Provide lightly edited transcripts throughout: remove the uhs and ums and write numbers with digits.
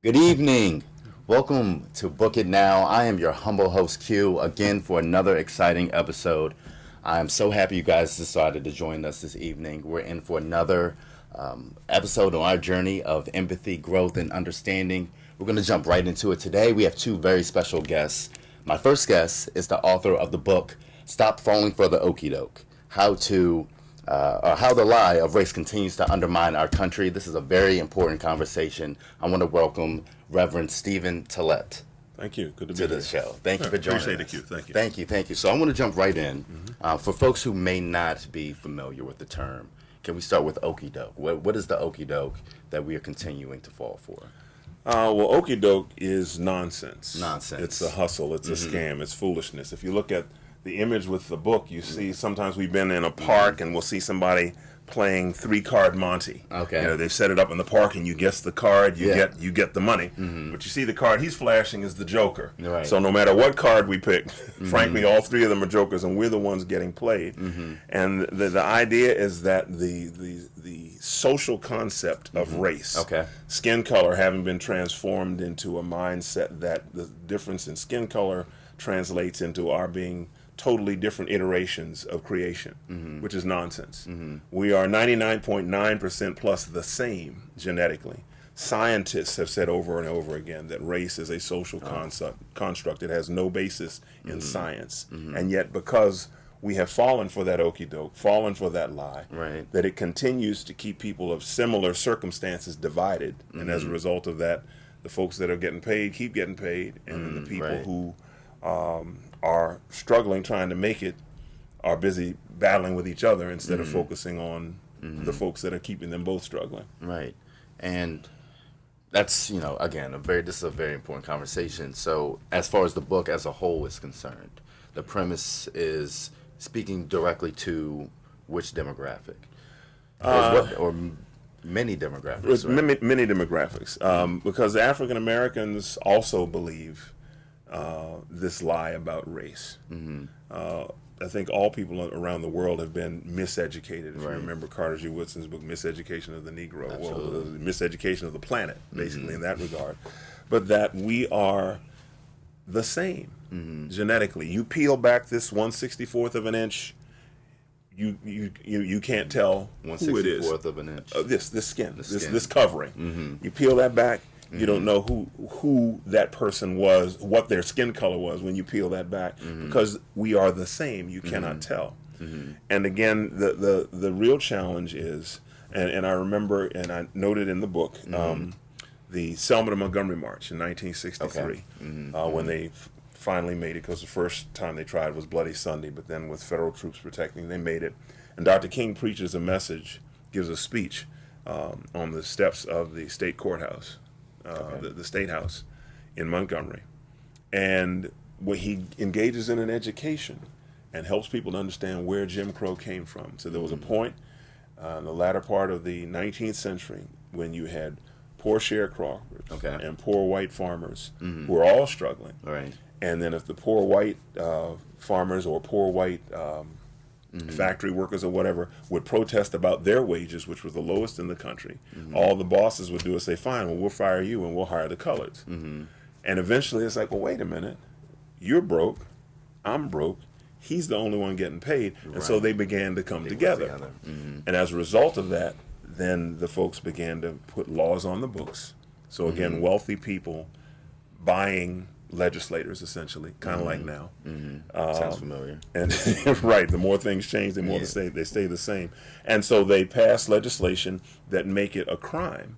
Good evening. Welcome to Book It Now. I am your humble host Q again for another exciting episode. I am so happy you guys decided to join us this evening. We're in for another episode on our journey of empathy, growth, and understanding. We're going to jump right into it today. We have two very special guests. My first guest is the author of the book Stop Falling for the Okie Doke: How the lie of race continues to undermine our country. This is a very important conversation. I want to welcome Reverend Stephen Tillett. Thank you. Good to be to here. the show. Thank you for joining Appreciate us. it, Q. Thank you. Thank you. So I want to jump right in. For folks who may not be familiar with the term, can we start with okie doke? What is the okie doke that we are continuing to fall for? Well, okie doke is nonsense. Nonsense. It's a hustle. It's a scam. It's foolishness. If you look at the image with the book, you see sometimes we've been in a park and we'll see somebody playing 3-card Monte. Okay. You know, they've set it up in the park and you guess the card, you get the money. But you see the card he's flashing is the Joker. Right. So no matter what card we pick, frankly, all three of them are Jokers and we're the ones getting played. And the idea is that the social concept of race, skin color having been transformed into a mindset that the difference in skin color translates into our being totally different iterations of creation, which is nonsense. We are 99.9% plus the same genetically. Scientists have said over and over again that race is a social construct. It has no basis in science. And yet because we have fallen for that okie doke, fallen for that lie, that it continues to keep people of similar circumstances divided. And as a result of that, the folks that are getting paid keep getting paid, and then the people who are struggling, trying to make it, are busy battling with each other instead of focusing on the folks that are keeping them both struggling. Right. And that's, again, this is a very important conversation. So as far as the book as a whole is concerned, the premise is speaking directly to which demographic? Or many demographics, right? Many demographics. Because African Americans also believe this lie about race. I think all people around the world have been miseducated. If you remember Carter G. Woodson's book, Miseducation of the Negro, well, the miseducation of the planet, basically, in that regard. But that we are the same genetically. You peel back this 1/64th of an inch, you can't tell who it is. 1/64th of an inch. This skin, this covering. You peel that back, you don't know who that person was, what their skin color was when you peel that back, because we are the same. You cannot tell. And again, the real challenge is, and I remember, and I noted in the book, the Selma to Montgomery March in 1963, when they finally made it, because the first time they tried was Bloody Sunday, but then with federal troops protecting, they made it. And Dr. King preaches a message, gives a speech on the steps of the state courthouse. The State House in Montgomery, and where he engages in an education and helps people to understand where Jim Crow came from. So there was a point in the latter part of the 19th century when you had poor sharecroppers and poor white farmers who were all struggling. And then if the poor white farmers or poor white factory workers or whatever would protest about their wages, which was the lowest in the country, all the bosses would do is say, fine, well, we'll fire you and we'll hire the coloreds. And eventually it's like, well, wait a minute, you're broke, I'm broke, he's the only one getting paid. And so they began to come together. And as a result of that, then the folks began to put laws on the books. So again, wealthy people buying legislators, essentially, kind of like now. Sounds familiar. And the more things change, the more they stay the same. And so they pass legislation that make it a crime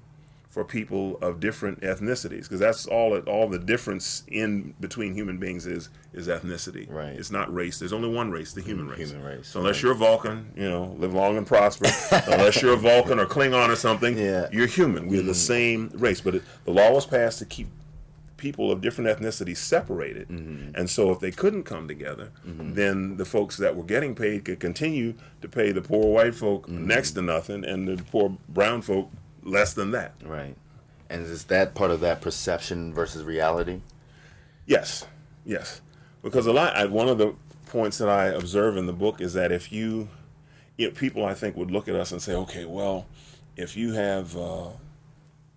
for people of different ethnicities, because that's all the difference in between human beings is ethnicity. It's not race. There's only one race, the human race. So unless you're Vulcan, live long and prosper. Unless you're a Vulcan or Klingon or something, you're human. We're the same race. But the law was passed to keep people of different ethnicities separated. And so if they couldn't come together, then the folks that were getting paid could continue to pay the poor white folk next to nothing and the poor brown folk less than that. And is that part of that perception versus reality? Yes. Because one of the points that I observe in the book is that if people, I think, would look at us and say, okay, well, if you have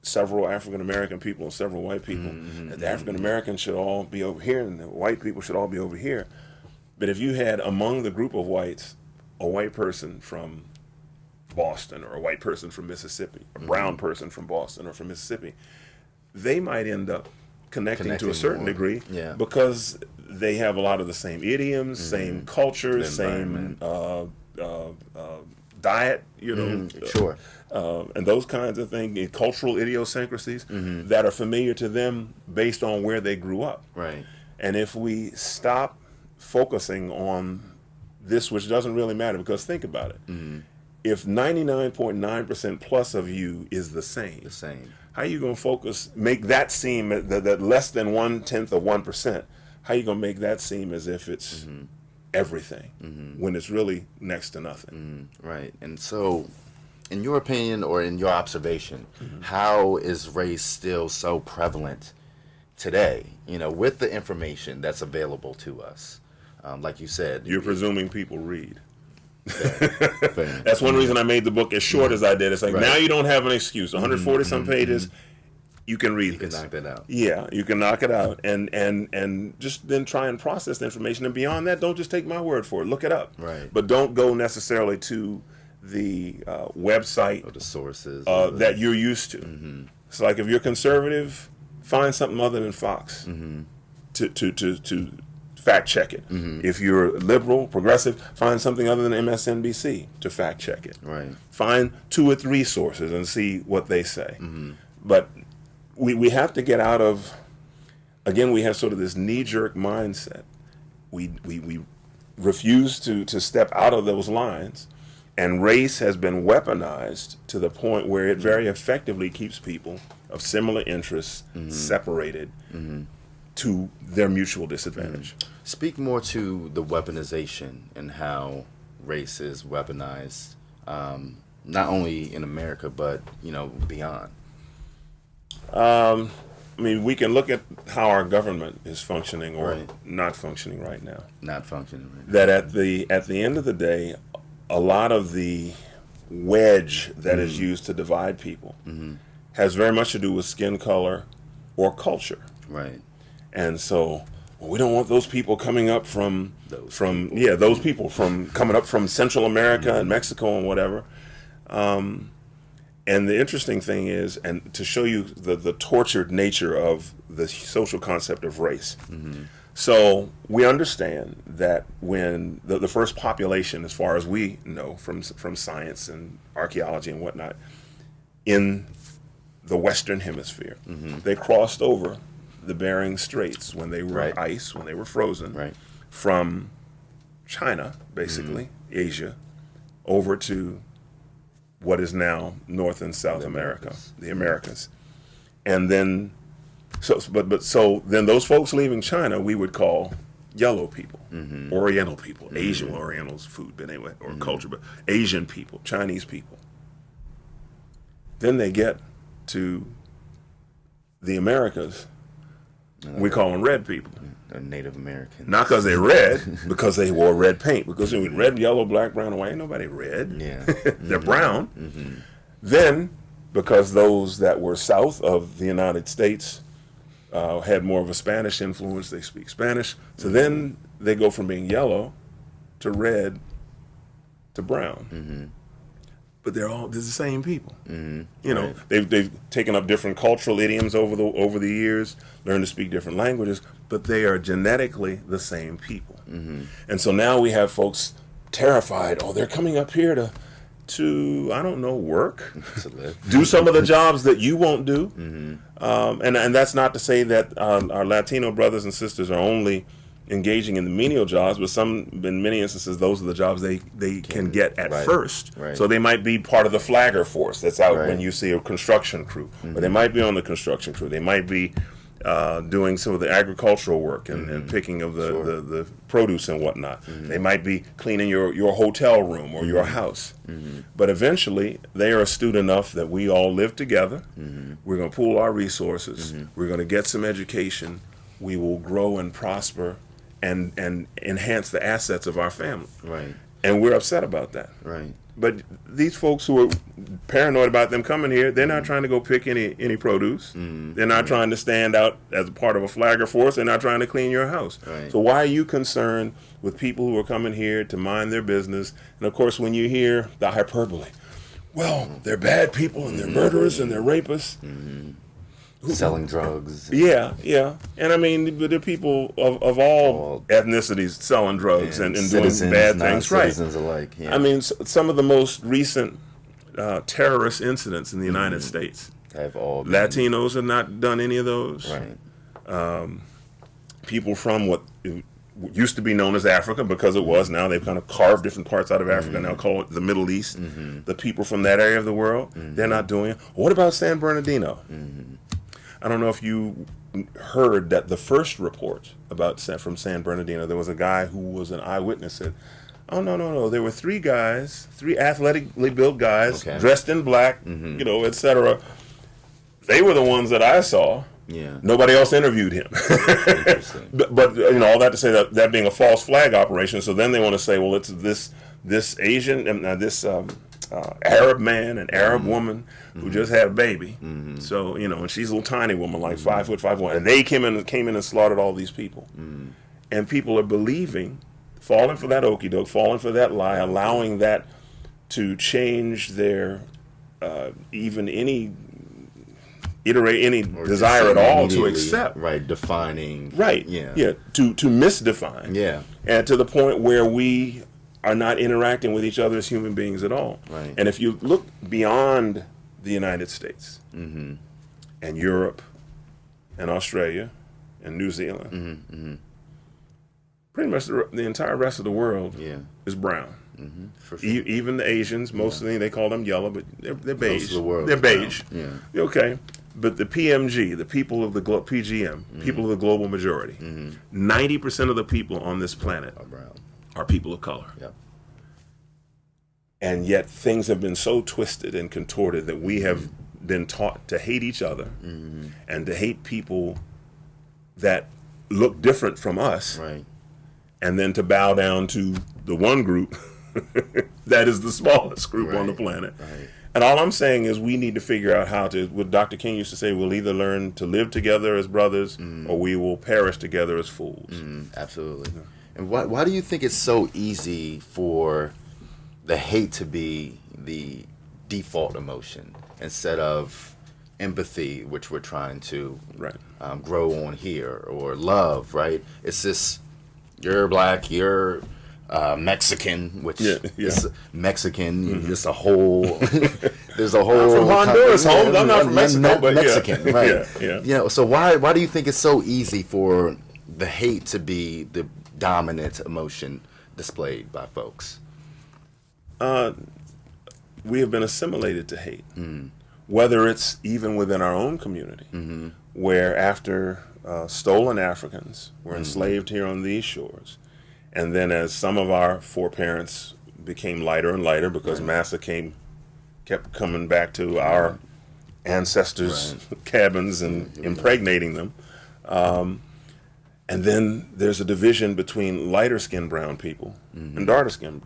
several African American people and several white people, that the African Americans should all be over here and the white people should all be over here. But if you had among the group of whites a white person from Boston or a white person from Mississippi, a brown person from Boston or from Mississippi, they might end up connecting to a certain degree because they have a lot of the same idioms, same cultures, same diet, you know, sure, and those kinds of things, and cultural idiosyncrasies that are familiar to them based on where they grew up. Right. And if we stop focusing on this, which doesn't really matter, because think about it. If 99.9% plus of you is the same, how are you going to make that seem that less than 1/10 of 1%? How are you going to make that seem as if it's everything when it's really next to nothing? Right. And so, in your opinion or in your observation, how is race still so prevalent today? You know, with the information that's available to us, like you said, you're presuming people read. That's one reason I made the book as short as I did. It's like, now you don't have an excuse. 140 some pages, you can read this. You can knock that out. Yeah, you can knock it out, and just then try and process the information. And beyond that, don't just take my word for it. Look it up. Right. But don't go necessarily to the website or the sources that you're used to. It's like if you're conservative, find something other than Fox to fact check it. If you're liberal, progressive, find something other than MSNBC to fact check it. Right. Find 2 or 3 sources and see what they say. But we have to get out of, again, we have sort of this knee-jerk mindset. We refuse to step out of those lines, and race has been weaponized to the point where it very effectively keeps people of similar interests separated to their mutual disadvantage. Speak more to the weaponization and how race is weaponized, not only in America, but, you know, beyond. I mean, we can look at how our government is functioning or not functioning right now. Not functioning right now. That at the end of the day, a lot of the wedge that is used to divide people has very much to do with skin color or culture. Right. And so we don't want those people coming up from coming up from Central America and Mexico and whatever. And the interesting thing is, and to show you the tortured nature of the social concept of race. So we understand that when the first population, as far as we know from science and archaeology and whatnot, in the Western Hemisphere, they crossed over the Bering Straits when they were ice, when they were frozen, from China, basically, Asia, over to what is now North and South America, the Americas. And then, so then those folks leaving China, we would call yellow people, Oriental people, Asian Orientals, food, but anyway, or culture, but Asian people, Chinese people. Then they get to the Americas, we call them red people. They're Native Americans. Not because they're red, because they wore red paint. Because red, yellow, black, brown, and white, ain't nobody red. Yeah. They're brown. Then, because those that were south of the United States had more of a Spanish influence, they speak Spanish. So then they go from being yellow to red to brown. But they're the same people. You know, they've taken up different cultural idioms over the years, learned to speak different languages, but they are genetically the same people. And so now we have folks terrified. Oh, they're coming up here to I don't know, work, do some of the jobs that you won't do. And that's not to say that our Latino brothers and sisters are only engaging in the menial jobs, but in many instances, those are the jobs they can get at first. So they might be part of the flagger force that's out when you see a construction crew, or they might be on the construction crew. They might be doing some of the agricultural work and picking of the produce and whatnot. They might be cleaning your hotel room or your house. But eventually, they are astute enough that we all live together. We're going to pool our resources. We're going to get some education. We will grow and prosper and enhance the assets of our family. And we're upset about that. But these folks who are paranoid about them coming here, they're not trying to go pick any produce. They're not trying to stand out as a part of a flagger force. They're not trying to clean your house. Right. So why are you concerned with people who are coming here to mind their business? And of course, when you hear the hyperbole, well, they're bad people and they're murderers and they're rapists. Selling drugs. Yeah. And I mean, there are people of all ethnicities selling drugs and doing bad things. Citizens alike. Yeah. I mean, some of the most recent terrorist incidents in the United States. Have all been, Latinos have not done any of those. Right. People from what used to be known as Africa, because it was, now they've kind of carved different parts out of Africa, now call it the Middle East. The people from that area of the world, they're not doing it. What about San Bernardino? I don't know if you heard that the first report from San Bernardino, there was a guy who was an eyewitness said, oh, no, there were three athletically built guys, dressed in black, etc. They were the ones that I saw. Yeah. Nobody else interviewed him. but all that to say that being a false flag operation, so then they want to say, well, it's this Asian, this Arab man and Arab woman who just had a baby. So, and she's a little tiny woman, like 5'5", and they came in and slaughtered all these people. And people are believing, falling for that okie doke, falling for that lie, allowing that to change their even any desire at all to accept. Right, defining. Right. Yeah. To misdefine. Yeah. And to the point where we are not interacting with each other as human beings at all. Right. And if you look beyond the United States and Europe and Australia and New Zealand, pretty much the entire rest of the world is brown. For sure. Even the Asians, mostly they call them yellow, but they're beige. Most of the world they're beige. Yeah. Okay. But the PMG, the people of the PGM, people of the global majority, 90% of the people on this planet are brown. Are people of color. Yep. And yet things have been so twisted and contorted that we have been taught to hate each other and to hate people that look different from us. Right. And then to bow down to the one group that is the smallest group on the planet. Right. And all I'm saying is we need to figure out how to, what Dr. King used to say, we'll either learn to live together as brothers or we will perish together as fools. Absolutely. Yeah. And why do you think it's so easy for the hate to be the default emotion instead of empathy, which we're trying to grow on here, or love, right? It's this, you're black, you're Mexican, which is Mexican. There's a whole. There's a whole. I'm from Honduras, home. I'm not from Mexico, but Mexican, right? Yeah. So why do you think it's so easy for the hate to be the dominant emotion displayed by folks? We have been assimilated to hate, whether it's even within our own community, where after stolen Africans were enslaved here on these shores. And then as some of our foreparents became lighter and lighter because massa kept coming back to our ancestors' cabins and impregnating them. And then there's a division between lighter-skinned brown people and darker-skinned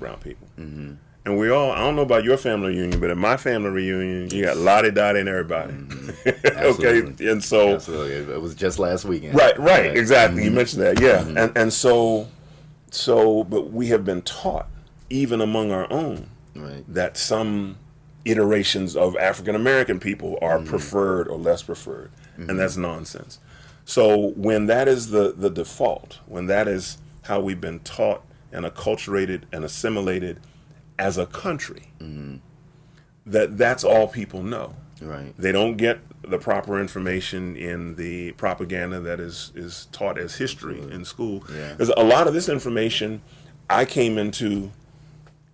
brown people. And we all, I don't know about your family reunion, but at my family reunion, you got lottie-dottie and everybody. Okay, and so... Absolutely. It was just last weekend. Right, exactly. You mentioned that, yeah. And so, but we have been taught, even among our own, that some iterations of African-American people are preferred or less preferred. And that's nonsense. So when that is the default, when that is how we've been taught and acculturated and assimilated as a country, that's all people know. Right. They don't get the proper information in the propaganda that is taught as history in school. Because a lot of this information I came into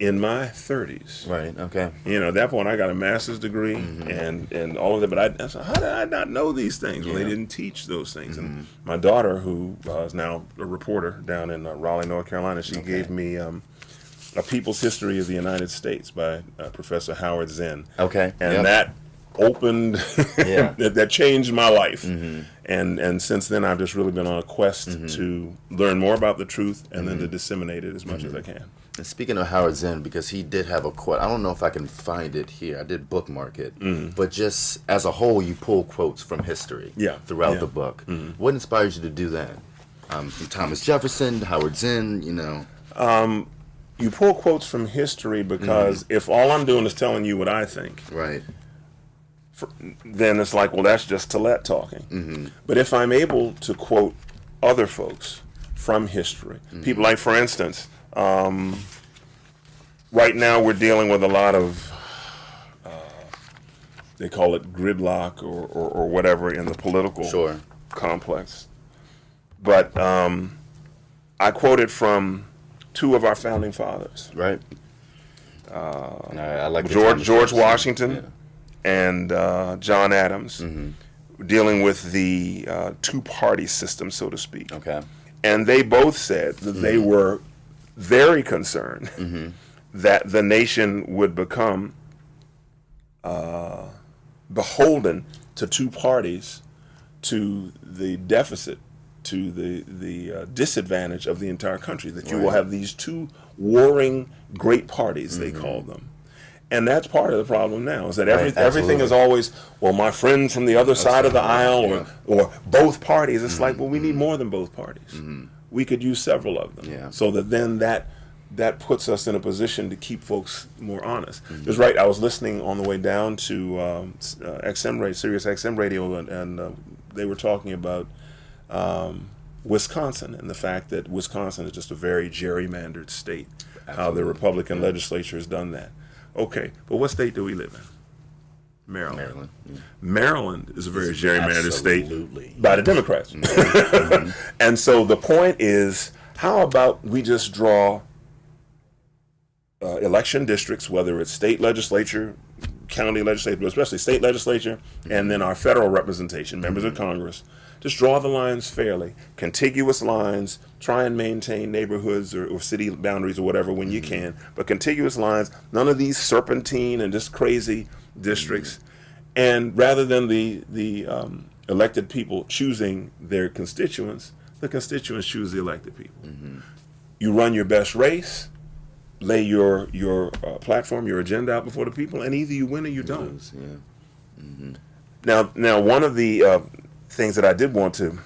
in my 30s. Right, okay. At that point I got a master's degree and all of that, but I said, how did I not know these things? Well, they didn't teach those things. And my daughter, who is now a reporter down in Raleigh, North Carolina, she gave me A People's History of the United States by Professor Howard Zinn. Okay. And that opened, that changed my life. And since then I've just really been on a quest to learn more about the truth and then to disseminate it as much as I can. And speaking of Howard Zinn, because he did have a quote, I don't know if I can find it here. I did bookmark it, but just as a whole, you pull quotes from history throughout the book. What inspires you to do that? From Thomas Jefferson, Howard Zinn, you know. You pull quotes from history because if all I'm doing is telling you what I think, right, then it's like, well, that's just Tillett talking. But if I'm able to quote other folks from history, people like, for instance, right now we're dealing with a lot of, they call it gridlock or whatever in the political complex. But I quoted from two of our founding fathers. Right. And I like George Washington and John Adams, dealing with the two-party system, so to speak. Okay. And they both said that they were very concerned that the nation would become beholden to two parties, to the deficit, to the disadvantage of the entire country, that you will have these two warring great parties, they call them. And that's part of the problem now, is that everything is always, well, my friend from the other side of the aisle, or both parties. It's like, well, we need more than both parties. We could use several of them, so that then that puts us in a position to keep folks more honest. It's right. I was listening on the way down to XM radio, Sirius XM radio, and they were talking about Wisconsin and the fact that Wisconsin is just a very gerrymandered state. How the Republican legislature has done that. Okay, but what state do we live in? Maryland. Maryland is a very gerrymandered state by the Democrats. And so the point is, how about we just draw election districts, whether it's state legislature, county legislature, but especially state legislature, and then our federal representation, members of Congress. Just draw the lines fairly, contiguous lines, try and maintain neighborhoods or city boundaries or whatever when you can, but contiguous lines, none of these serpentine and just crazy districts. And rather than the elected people choosing their constituents, the constituents choose the elected people. You run your best race, lay your platform, your agenda out before the people, and either you win or you don't. Now, one of the things that I did want to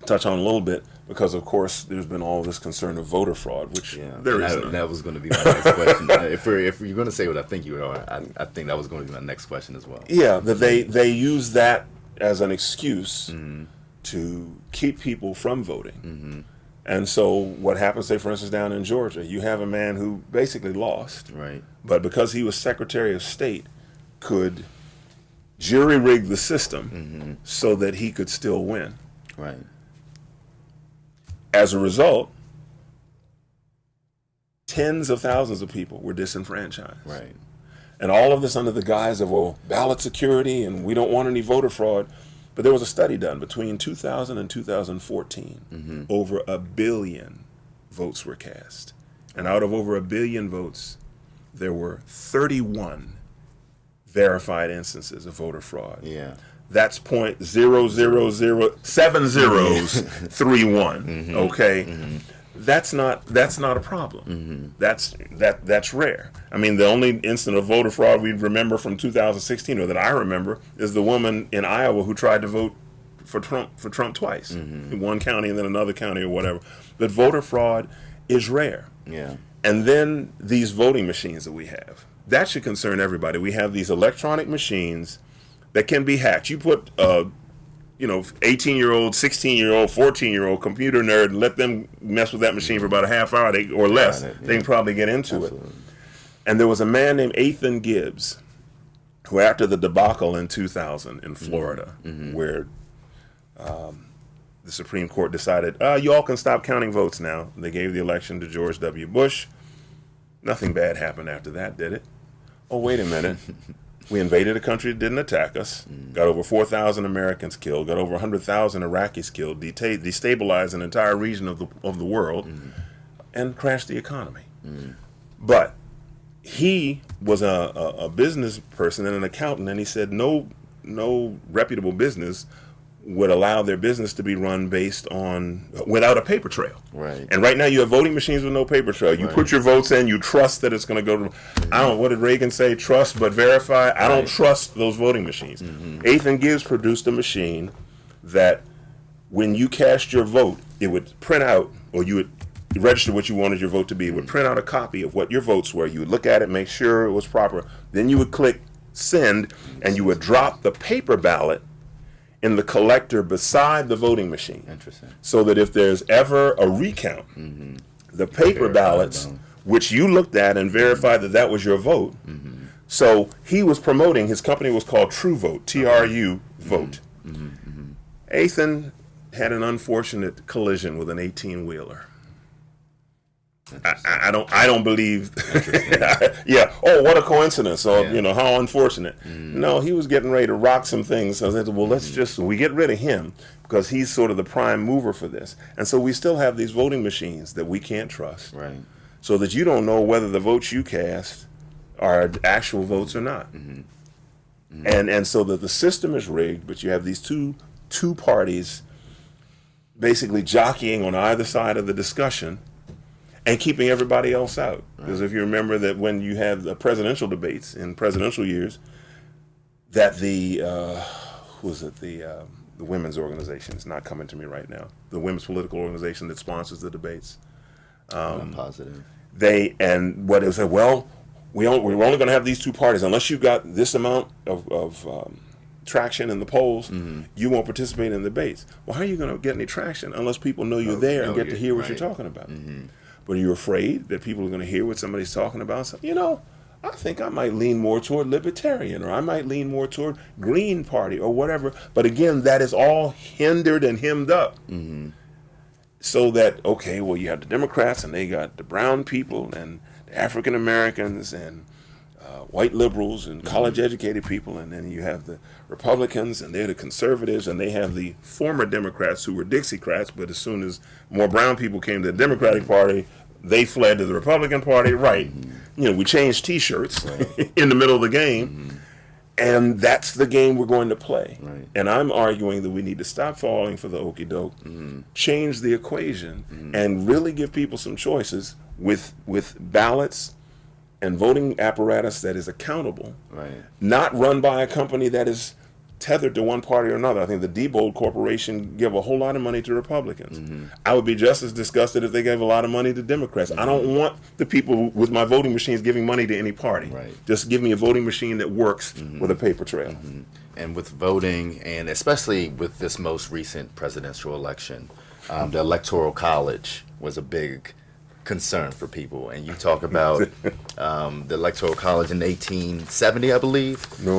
touch on a little bit, because of course there's been all this concern of voter fraud, which there is none. That was going to be my next question. If you're going to say what I think you are, I think that was going to be my next question as well. Yeah, that they use that as an excuse to keep people from voting. And so what happens, say for instance down in Georgia, you have a man who basically lost, but because he was Secretary of State, could jury-rig the system so that he could still win. As a result, tens of thousands of people were disenfranchised. And all of this under the guise of, well, ballot security and we don't want any voter fraud. But there was a study done between 2000 and 2014. Over 1 billion votes were cast. And out of over 1 billion votes, there were 31 verified instances of voter fraud. That's 0.0007031. Okay, that's not a problem. That's rare. I mean, the only incident of voter fraud we remember from 2016, or that I remember, is the woman in Iowa who tried to vote for Trump twice in one county and then another county or whatever. But voter fraud is rare. And then these voting machines that we have, that should concern everybody. We have these electronic machines that can be hacked. You put 18-year-old, 16-year-old, 14-year-old computer nerd and let them mess with that machine for about a half hour or less. They can probably get into it. And there was a man named Ethan Gibbs who, after the debacle in 2000 in Florida, where the Supreme Court decided, you all can stop counting votes now. They gave the election to George W. Bush. Nothing bad happened after that, did it? Oh, wait a minute. We invaded a country that didn't attack us, got over 4,000 Americans killed, got over 100,000 Iraqis killed, destabilized an entire region of the world, and crashed the economy. But he was a business person and an accountant, and he said no reputable business would allow their business to be run based on without a paper trail. Right. And right now you have voting machines with no paper trail. You put your votes in, you trust that it's going to go to, I don't know, what did Reagan say? Trust but verify. I don't trust those voting machines. Eighth and Gibbs produced a machine that when you cast your vote, it would print out, or you would register what you wanted your vote to be. It would print out a copy of what your votes were. You would look at it, make sure it was proper. Then you would click send, and you would drop the paper ballot in the collector beside the voting machine. Interesting. So that if there's ever a recount, the paper ballots, which you looked at and verified that that was your vote. So he was promoting, his company was called True Vote, TRU Vote. Ethan had an unfortunate collision with an 18-wheeler. I don't believe. Yeah. Oh, what a coincidence! Or you know, how unfortunate. No, he was getting ready to rock some things. So I said, well, we get rid of him because he's sort of the prime mover for this. And so we still have these voting machines that we can't trust. Right. So that you don't know whether the votes you cast are actual votes or not. And so that the system is rigged, but you have these two parties basically jockeying on either side of the discussion and keeping everybody else out. Because if you remember that when you have the presidential debates in presidential years, that the women's organization is not coming to me right now. The women's political organization that sponsors the debates. I'm positive. We're only going to have these two parties unless you've got this amount of traction in the polls. You won't participate in the debates. Well, how are you going to get any traction unless people know you're there and get to hear what you're talking about? But are you afraid that people are going to hear what somebody's talking about? So, you know, I think I might lean more toward libertarian, or I might lean more toward Green Party, or whatever. But again, that is all hindered and hemmed up. So that, okay, well, you have the Democrats, and they got the brown people, and the African Americans, and white liberals, and college-educated people, and then you have the Republicans, and they're the conservatives, and they have the former Democrats who were Dixiecrats, but as soon as more brown people came to the Democratic Party, they fled to the Republican Party. Right. You know, we changed T-shirts in the middle of the game, and that's the game we're going to play. And I'm arguing that we need to stop falling for the okie doke, change the equation, and really give people some choices with ballots and voting apparatus that is accountable, not run by a company that is tethered to one party or another. I think the Diebold Corporation give a whole lot of money to Republicans. I would be just as disgusted if they gave a lot of money to Democrats. I don't want the people with my voting machines giving money to any party. Just give me a voting machine that works with a paper trail. And with voting, and especially with this most recent presidential election, the Electoral College was a big concern for people. And you talk about the Electoral College in 1870, I believe. No.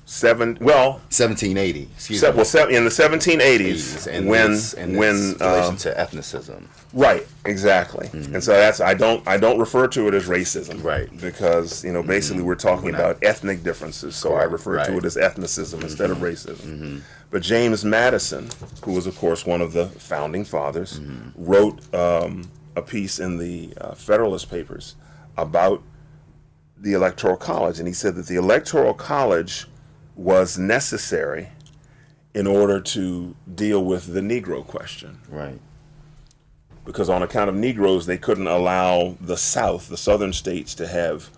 1780. Excuse me. Well, in the 1780s, and when relation to ethnicism. Right, exactly. And so I don't refer to it as racism, because basically we're talking about ethnic differences. So I refer to it as ethnicism instead of racism. But James Madison, who was of course one of the founding fathers, wrote a piece in the Federalist Papers about the Electoral College, and he said that the Electoral College was necessary in order to deal with the Negro question. Because on account of Negroes, they couldn't allow the South, the southern states, to have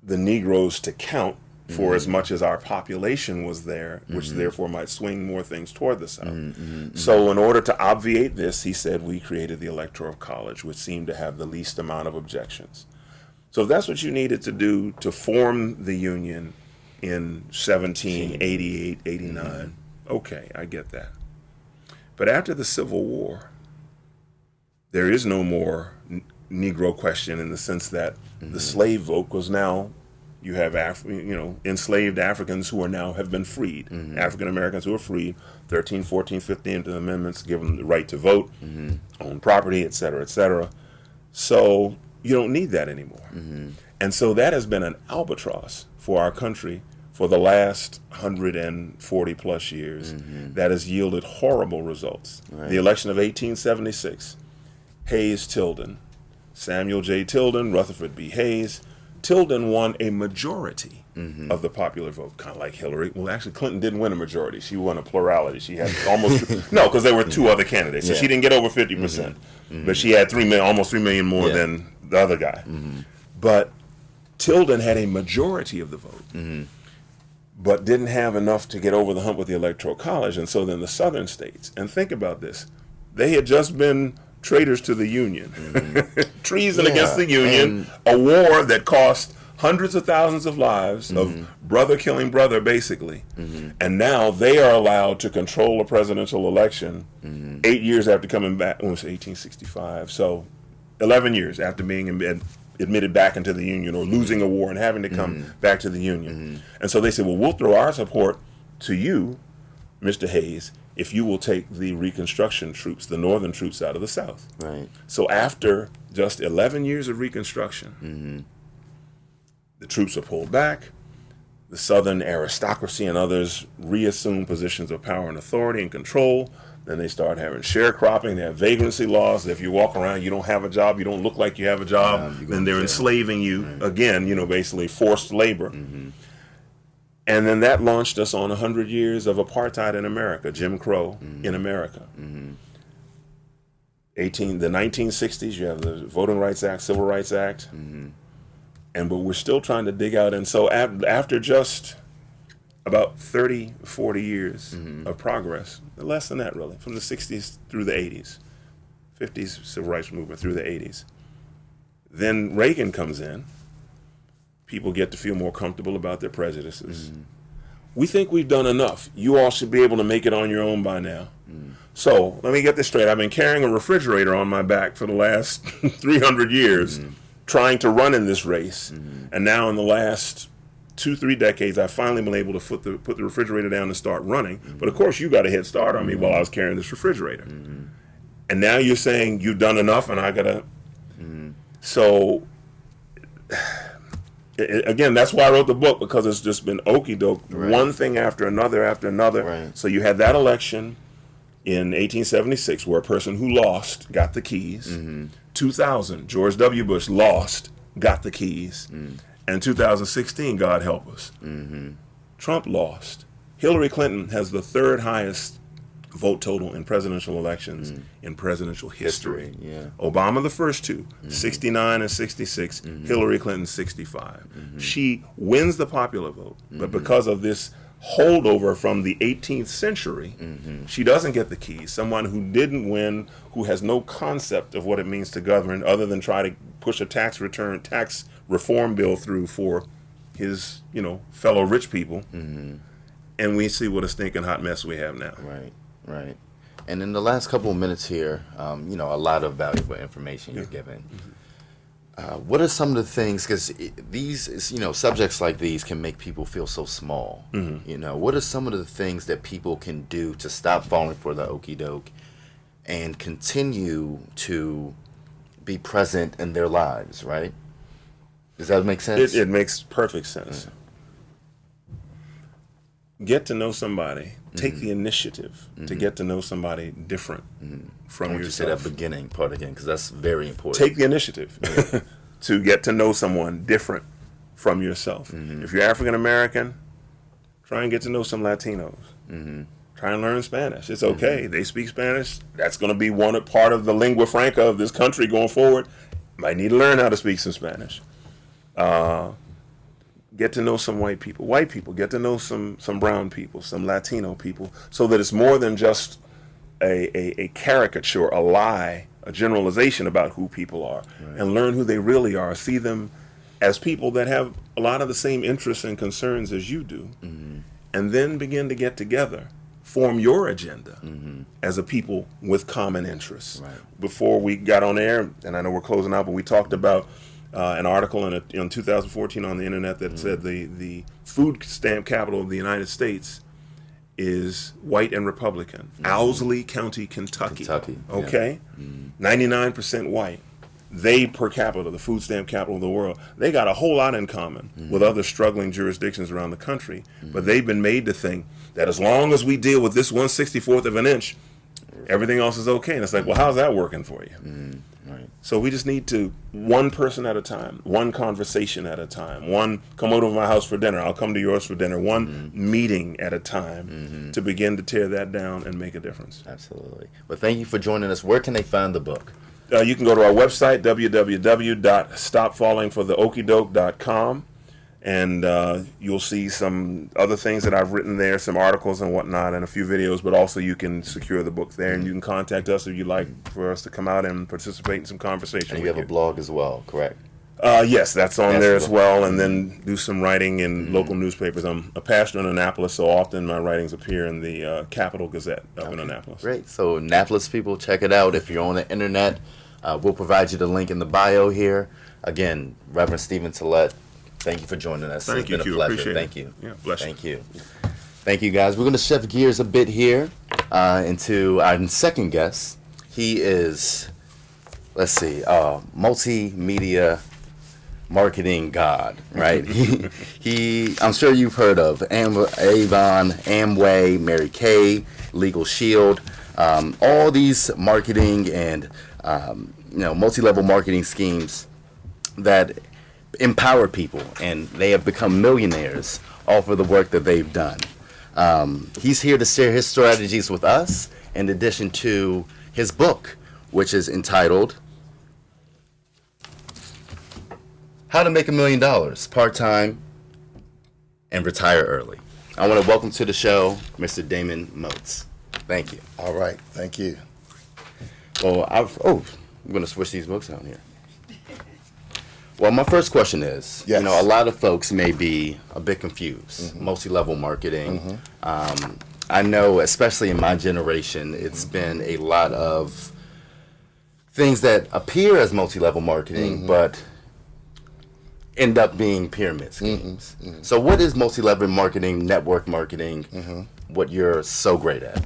the Negroes to count for as much as our population was there, which therefore might swing more things toward the South. So in order to obviate this, he said, we created the Electoral College, which seemed to have the least amount of objections. So if that's what you needed to do to form the Union in 1788, 89, okay, I get that. But after the Civil War, there is no more Negro question, in the sense that the slave vote was now, you have enslaved Africans who have been freed, African Americans who are freed, 13, 14, 15 amendments give them the right to vote, own property, et cetera, et cetera. So you don't need that anymore. And so that has been an albatross for our country for the last 140 plus years that has yielded horrible results. The election of 1876, Hayes Tilden, Samuel J. Tilden, Rutherford B. Hayes, Tilden won a majority of the popular vote, kind of like Hillary. Well, actually, Clinton didn't win a majority. She won a plurality. She had almost, no, because there were two other candidates. So she didn't get over 50%. But she had almost 3 million more than the other guy. But Tilden had a majority of the vote, but didn't have enough to get over the hump with the Electoral College. And so then the southern states, and think about this, they had just been traitors to the Union, treason against the Union, a war that cost hundreds of thousands of lives of brother killing brother, basically. And now they are allowed to control a presidential election 8 years after coming back. It was 1865, so 11 years after being admitted back into the Union, or losing a war and having to come back to the Union. And so they said, well, we'll throw our support to you, Mr. Hayes, if you will take the Reconstruction troops, the northern troops, out of the South. Right. So after just 11 years of Reconstruction, the troops are pulled back. The Southern aristocracy and others reassume positions of power and authority and control. Then they start having sharecropping. They have vagrancy laws. If you walk around, you don't have a job, you don't look like you have a job, then they're enslaving you again, basically forced labor. And then that launched us on 100 years of apartheid in America, Jim Crow in America. The 1960s, you have the Voting Rights Act, Civil Rights Act, but we're still trying to dig out. And so after just about 30, 40 years of progress, less than that really, from the 60s through the 80s, 50s civil rights movement through the 80s. Then Reagan comes in. People get to feel more comfortable about their prejudices. We think we've done enough. You all should be able to make it on your own by now. So let me get this straight. I've been carrying a refrigerator on my back for the last 300 years, trying to run in this race. And now in the last 2-3 decades, I've finally been able to put the refrigerator down and start running. But of course, you got a head start on me while I was carrying this refrigerator. And now you're saying you've done enough and I got to... So... Again, that's why I wrote the book, because it's just been okey-doke, one thing after another after another. So you had that election in 1876 where a person who lost got the keys. 2000, George W. Bush lost, got the keys. And 2016, God help us, Trump lost. Hillary Clinton has the third highest vote total in presidential elections in presidential history. Obama the first two, 69 and 66, Hillary Clinton 65. She wins the popular vote, but because of this holdover from the 18th century, she doesn't get the keys. Someone who didn't win, who has no concept of what it means to govern other than try to push a tax reform bill through for his, fellow rich people. And we see what a stinking hot mess we have now. Right. And in the last couple of minutes here, a lot of valuable information you're giving. What are some of the things, because these, subjects like these can make people feel so small. What are some of the things that people can do to stop falling for the okie doke and continue to be present in their lives, right? Does that make sense? It makes perfect sense. Get to know somebody. Take the initiative to get to know somebody different from yourself. You say that beginning part again, because that's very important. Take the initiative to get to know someone different from yourself. If you're African American, try and get to know some Latinos. Try and learn Spanish. It's okay. They speak Spanish. That's going to be part of the lingua franca of this country going forward. Might need to learn how to speak some Spanish. Get to know some white people. Get to know some brown people, some Latino people, so that it's more than just a caricature, a lie, a generalization about who people are, and learn who they really are. See them as people that have a lot of the same interests and concerns as you do, and then begin to get together, form your agenda as a people with common interests. Before we got on air, and I know we're closing out, but we talked about an article in 2014 on the internet that said the food stamp capital of the United States is white and Republican. Owsley County, Kentucky. Okay? 99% white. They, per capita, the food stamp capital of the world, they got a whole lot in common with other struggling jurisdictions around the country. But they've been made to think that as long as we deal with this 1/64 of an inch, Everything else is okay. And it's like, well, how's that working for you? Right. So we just need to, one person at a time, one conversation at a time, one come over to my house for dinner, I'll come to yours for dinner, one meeting at a time to begin to tear that down and make a difference. Absolutely. Well, thank you for joining us. Where can they find the book? You can go to our website, www.stopfallingfortheokidoke.com, and you'll see some other things that I've written there, some articles and whatnot, and a few videos, but also you can secure the book there, and you can contact us if you'd like for us to come out and participate in some conversation. And you have a blog as well, correct? Yes, that's on there as well, and then do some writing in local newspapers. I'm a pastor in Annapolis, so often my writings appear in the Capital Gazette of Annapolis. Great. So Annapolis people, check it out. If you're on the internet, we'll provide you the link in the bio here. Again, Reverend Stephen Tillett, thank you for joining us. Thank you, it's been a Q. pleasure. Appreciate Thank it. you. Yeah, bless you. Thank you. Thank you, guys. We're going to shift gears a bit here into our second guest. He is, let's see, multimedia marketing god, right? I'm sure you've heard of Avon, Amway, Mary Kay, Legal Shield, all these marketing and multi-level marketing schemes that empower people, and they have become millionaires off of the work that they've done. He's here to share his strategies with us, in addition to his book, which is entitled How to Make $1 Million Part-Time and Retire Early. I want to welcome to the show Mr. Damon Moats. Thank you. All right, thank you. Well, I'm going to switch these books out here. Well, my first question is, Yes. a lot of folks may be a bit confused. Multi-level marketing. I know, especially in my generation, it's been a lot of things that appear as multi-level marketing, but end up being pyramid schemes. So what is multi-level marketing, network marketing, what you're so great at?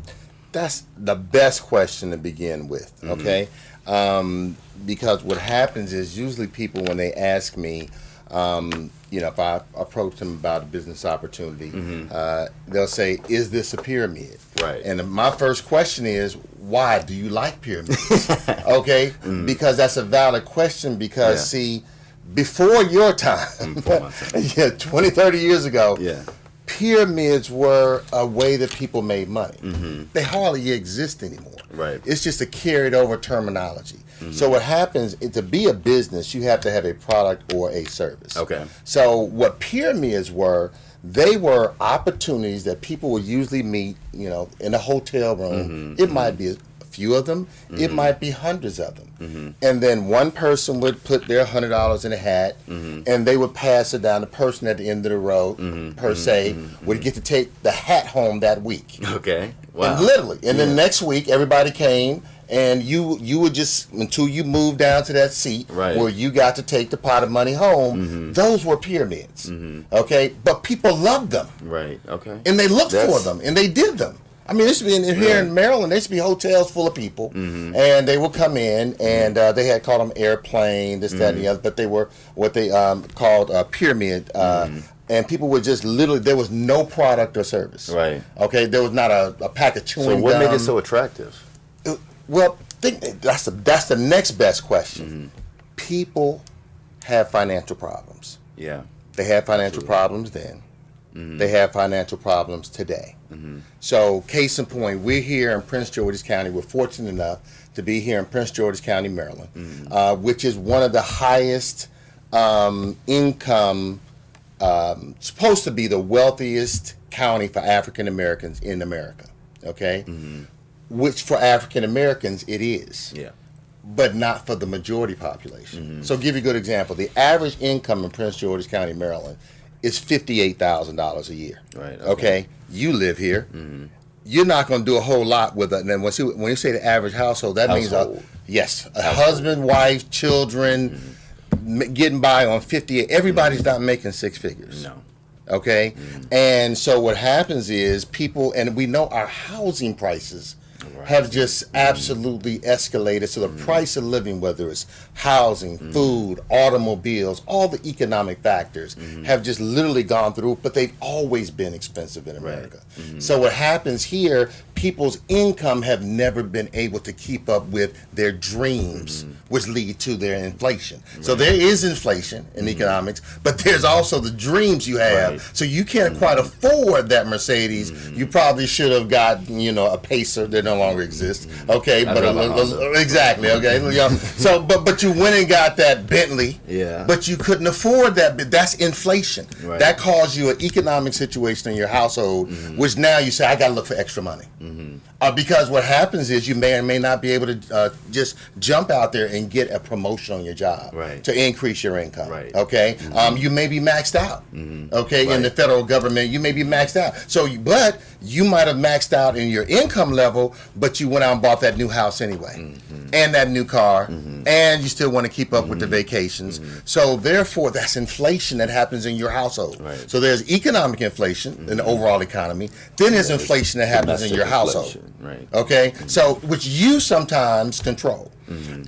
That's the best question to begin with, okay? Because what happens is usually people, when they ask me, if I approach them about a business opportunity, they'll say, is this a pyramid? Right. And my first question is, why do you like pyramids? Okay? Because that's a valid question because, see, before your time, 20, 30 years ago, pyramids were a way that people made money. They hardly exist anymore. Right. It's just a carried over terminology. So what happens is, to be a business, you have to have a product or a service. Okay. So what pyramids were, they were opportunities that people would usually meet, in a hotel room. It might be a few of them. It might be hundreds of them. And then one person would put their $100 in a hat, and they would pass it down. The person at the end of the road, per se, would get to take the hat home that week. Okay. Wow. And literally. And then next week, everybody came, and you would just, until you moved down to that seat where you got to take the pot of money home, those were pyramids. Okay? But people loved them. Right. Okay. And they looked for them, and they did them. I mean, there used to be here in Maryland, there used to be hotels full of people, and they would come in, and they had called them airplane, this, that, and the other, but they were what they called a pyramid, and people would just literally, there was no product or service. Right. Okay, there was not a pack of chewing gum. So what made it so attractive? Well, that's the next best question. People have financial problems. Yeah. They had financial problems then. They have financial problems today. So, case in point, we're here in Prince George's County. We're fortunate enough to be here in Prince George's County, Maryland, which is one of the highest income, supposed to be the wealthiest county for African Americans in America. Okay? Which for African Americans it is. Yeah. But not for the majority population. So, give you a good example. The average income in Prince George's County, Maryland, is $58,000 a year. Right. Okay. You live here. You're not going to do a whole lot with it. And then when you say the average household, that means a husband, wife, children, getting by on 58. Everybody's not making six figures. No. Okay. And so what happens is people, and we know our housing prices have just absolutely escalated. So the price of living, whether it's housing, food, automobiles, all the economic factors have just literally gone through, but they've always been expensive in America. So what happens here, people's income have never been able to keep up with their dreams, which lead to their inflation. Right. So there is inflation in economics, but there's also the dreams you have. Right. So you can't quite afford that Mercedes. You probably should have got, a Pacer that no longer exists. Okay, but exactly. Okay, so but you went and got that Bentley. Yeah. But you couldn't afford that. But that's inflation. Right. That caused you an economic situation in your household, which now you say, I got to look for extra money. Because what happens is you may or may not be able to just jump out there and get a promotion on your job to increase your income. Right. Okay, you may be maxed out. Okay, in the federal government, you may be maxed out. So, but you might have maxed out in your income level, but you went out and bought that new house anyway, and that new car, and you still want to keep up with the vacations. So, therefore, that's inflation that happens in your household. Right. So, there's economic inflation in the overall economy. Then there's inflation that happens in your household. Right. Okay, so which you sometimes control.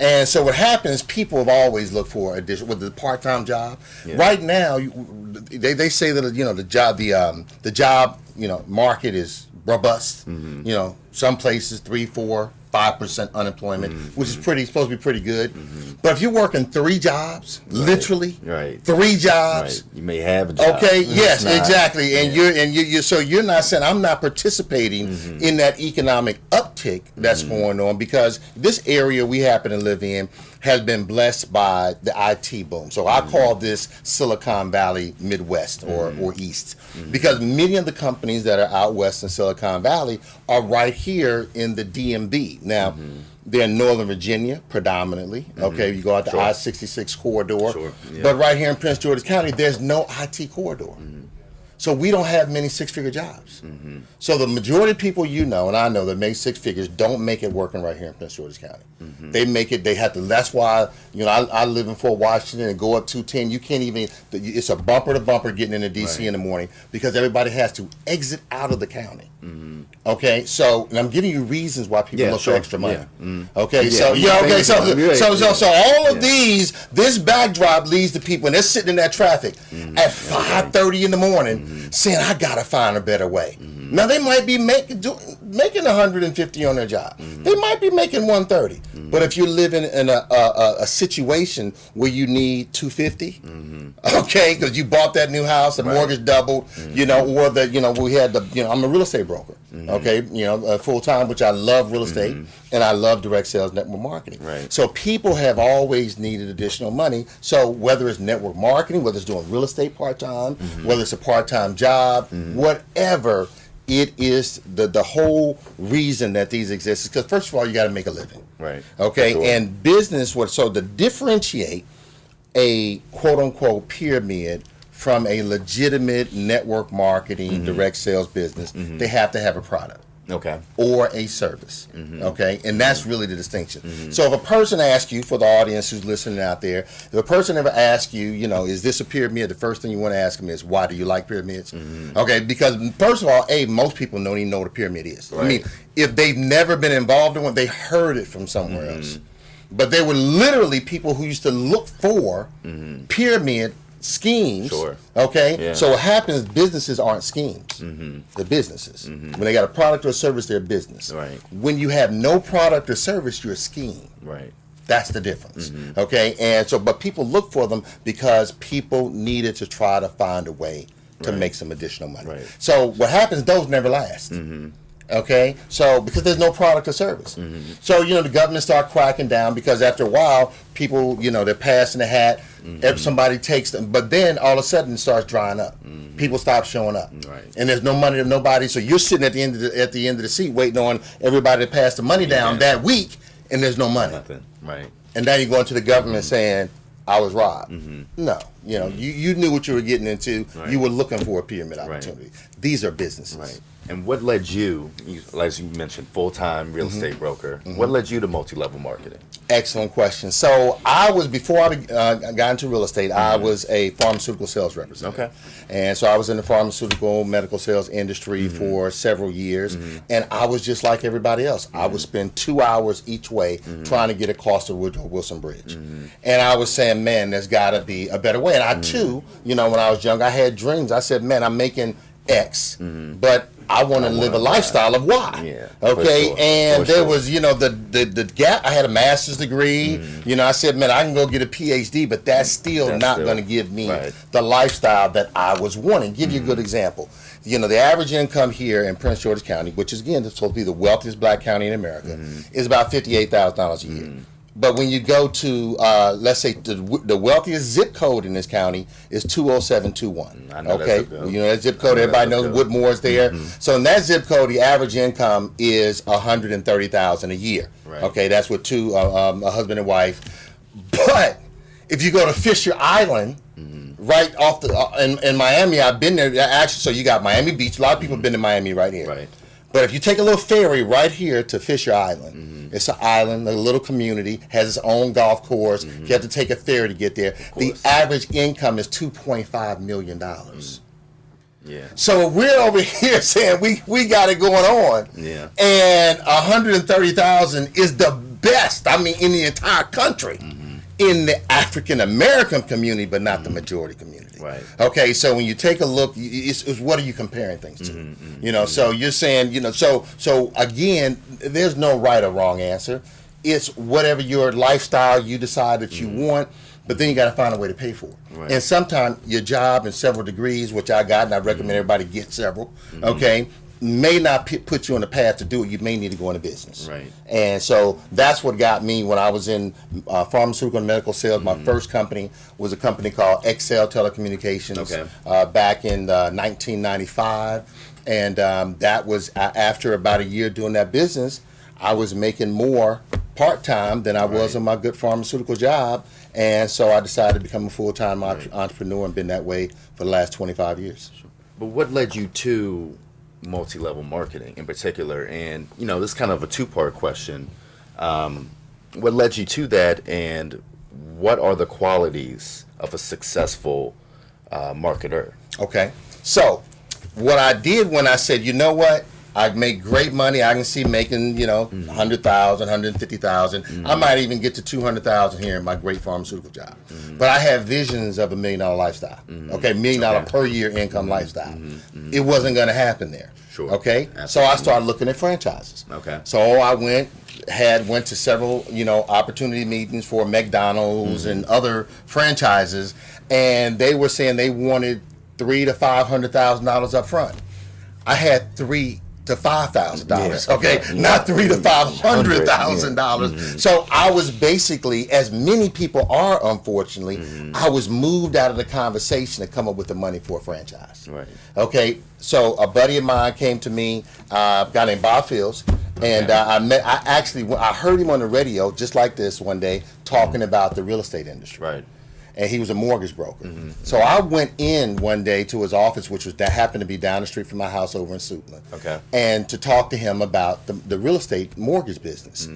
And so what happens, people have always looked for additional with the part-time job. Yeah. Right now, they say that the job market is robust. Some places 3, 4, 5% unemployment, which is supposed to be pretty good. But if you're working 3 jobs, literally 3 jobs, you may have a job. Okay, yes, exactly, and you're so you're not saying I'm not participating in that economic uptick that's going on, because this area we happen to live in has been blessed by the IT boom. So I call this Silicon Valley Midwest or East, because many of the companies that are out west in Silicon Valley are right here in the DMV. Now, they're in Northern Virginia predominantly. Okay, you go out the I-66 corridor. But right here in Prince George's County, there's no IT corridor. So we don't have many 6-figure jobs. So the majority of people and I know that make 6 figures don't make it working right here in Prince George's County. They make it, they have to, that's why, I live in Fort Washington and go up 210. You can't even, it's a bumper to bumper getting into D.C. in the morning, because everybody has to exit out of the county. Okay, so, and I'm giving you reasons why people look for extra money. Okay, so all of this backdrop leads to people, and they're sitting in that traffic at 5:30 in the morning saying, I gotta find a better way. Now they might be making 150 on their job. They might be making 130. But if you're living in a situation where you need 250, okay, because you bought that new house, the mortgage doubled, or we had I'm a real estate broker, okay, full time, which I love real estate and I love direct sales network marketing. Right. So people have always needed additional money. So whether it's network marketing, whether it's doing real estate part time, whether it's a part time job, whatever. It is the whole reason that these exist is because, first of all, you got to make a living. Right. Okay. Sure. And business, so to differentiate a quote unquote pyramid from a legitimate network marketing direct sales business, they have to have a product. Okay. Or a service. Okay. And that's really the distinction. So if a person asks you, for the audience who's listening out there, if a person ever asks you, is this a pyramid? The first thing you want to ask them is, why do you like pyramids? Okay. Because first of all, most people don't even know what a pyramid is. Right. I mean, if they've never been involved in one, they heard it from somewhere else. But they were literally people who used to look for pyramid schemes. Sure. Okay. Yeah. So what happens, businesses aren't schemes. They're businesses. When they got a product or a service, they're a business. Right. When you have no product or service, you're a scheme. Right. That's the difference. Okay. And so, but people look for them because people needed to try to find a way to make some additional money. Right. So what happens, those never last. Okay, so because there's no product or service, so the government start cracking down, because after a while, people they're passing the hat, somebody takes them, but then all of a sudden it starts drying up. People stop showing up, and there's no money to nobody. So you're sitting at the end of the seat waiting on everybody to pass the money down that week, and there's no money. Nothing. Right. And now you're going to the government saying, I was robbed. No, you knew what you were getting into. Right. You were looking for a pyramid opportunity. These are businesses. Right. And what led you, as you mentioned, full-time real estate broker, what led you to multi-level marketing? Excellent question. So before I got into real estate, I was a pharmaceutical sales representative. Okay. And so I was in the pharmaceutical medical sales industry for several years, and I was just like everybody else. I would spend 2 hours each way trying to get across the Woodrow Wilson Bridge. And I was saying, man, there's got to be a better way. And I too, when I was young, I had dreams. I said, man, I'm making X, but I want to live a lifestyle of Y. Yeah, okay, sure. and there was, the gap. I had a master's degree. I said, man, I can go get a PhD, but that's still not going to give me the lifestyle that I was wanting. Give you a good example. The average income here in Prince George's County, which is again supposed to be the wealthiest black county in America, is about $58,000 a year. But when you go to, let's say, the wealthiest zip code in this county is 20721. I know okay, that zip code. Everybody knows Woodmore's there. So in that zip code, the average income is $130,000 a year. Right. Okay, that's with a husband and wife. But if you go to Fisher Island, right off in Miami, I've been there actually. So you got Miami Beach. A lot of people have been to Miami right here. Right. But if you take a little ferry right here to Fisher Island, it's an island, a little community, has its own golf course. You have to take a ferry to get there. The average income is $2.5 million. Yeah. So we're over here saying we got it going on. Yeah. And $130,000 is the best, in the entire country. In the African American community, but not the majority community. Right. Okay, so when you take a look, it's what are you comparing things to? So you're saying, so again, there's no right or wrong answer. It's whatever your lifestyle you decide that you want, but then you got to find a way to pay for it. Right. And sometimes your job and several degrees, which I got, and I recommend everybody get several. Okay. May not put you on the path to do it. You may need to go into business. Right. And so that's what got me when I was in pharmaceutical and medical sales. My first company was a company called Excel Telecommunications back in 1995. And that was after about a year doing that business, I was making more part-time than I was on my good pharmaceutical job. And so I decided to become a full-time entrepreneur and been that way for the last 25 years. But what led you to multi-level marketing in particular? And this is kind of a two-part question. What led you to that, and what are the qualities of a successful marketer? Okay, so what I did when I said, you know what, I make great money, I can see making 100,000, 150,000. I might even get to 200,000 here in my great pharmaceutical job. But I have visions of $1 million lifestyle. Okay, $1 million per year income lifestyle. It wasn't going to happen there. Sure. Okay, so I started looking at franchises. Okay, so I went to several opportunity meetings for McDonald's and other franchises, and they were saying they wanted $300,000 to $500,000 up front. I had $3,000 to $5,000. Okay, not $300,000 to $500,000. So I was basically, as many people are, unfortunately, I was moved out of the conversation to come up with the money for a franchise. Right. Okay, so a buddy of mine came to me, a guy named Bob Fields, and I heard him on the radio just like this one day talking about the real estate industry. Right. And he was a mortgage broker. So I went in one day to his office, which happened to be down the street from my house over in Suitland. Okay. And to talk to him about the real estate mortgage business.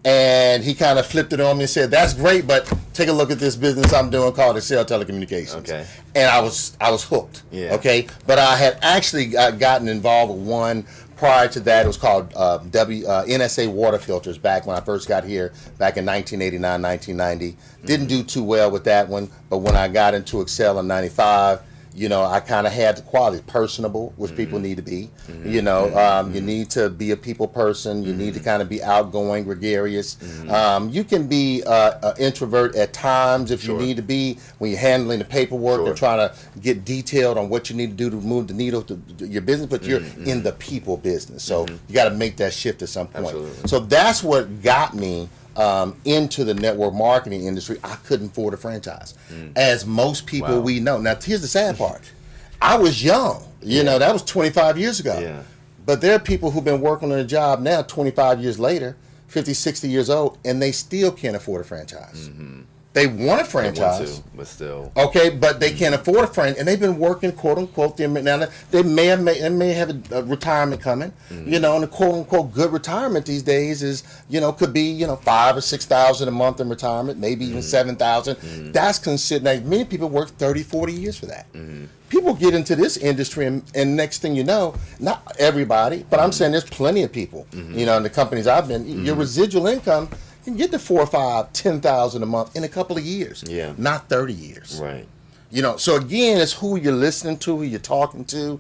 And he kind of flipped it on me and said, "That's great, but take a look at this business I'm doing called Excel Telecommunications." Okay. And I was hooked. Yeah. Okay. But I had actually gotten involved with one prior to that. It was called NSA water filters back when I first got here back in 1989, 1990. Didn't do too well with that one, but when I got into Excel in 95, I kind of had the quality, personable, which people need to be. You need to be a people person. You need to kind of be outgoing, gregarious. You can be an introvert at times if you need to be when you're handling the paperwork and trying to get detailed on what you need to do to move the needle to your business, but you're in the people business. So you got to make that shift at some point. Absolutely. So that's what got me into the network marketing industry. I couldn't afford a franchise, as most people we know. Now, here's the sad part. I was young. That was 25 years ago. Yeah. But there are people who've been working on a job now 25 years later, 50, 60 years old, and they still can't afford a franchise. They want a franchise, They want to, but still. Okay, but they can't afford a franchise, and they've been working, quote unquote. Now they may have a retirement coming, and the quote unquote good retirement these days is could be $5,000 or $6,000 a month in retirement, maybe even $7,000. That's considered. Now many people work 30, 40 years for that. People get into this industry, and next thing you know, not everybody, but I'm saying there's plenty of people, in the companies I've been. Your residual income can get to $4,000 or $5,000, $10,000 a month in a couple of years. Yeah. Not 30 years. Right. So again, it's who you're listening to, who you're talking to,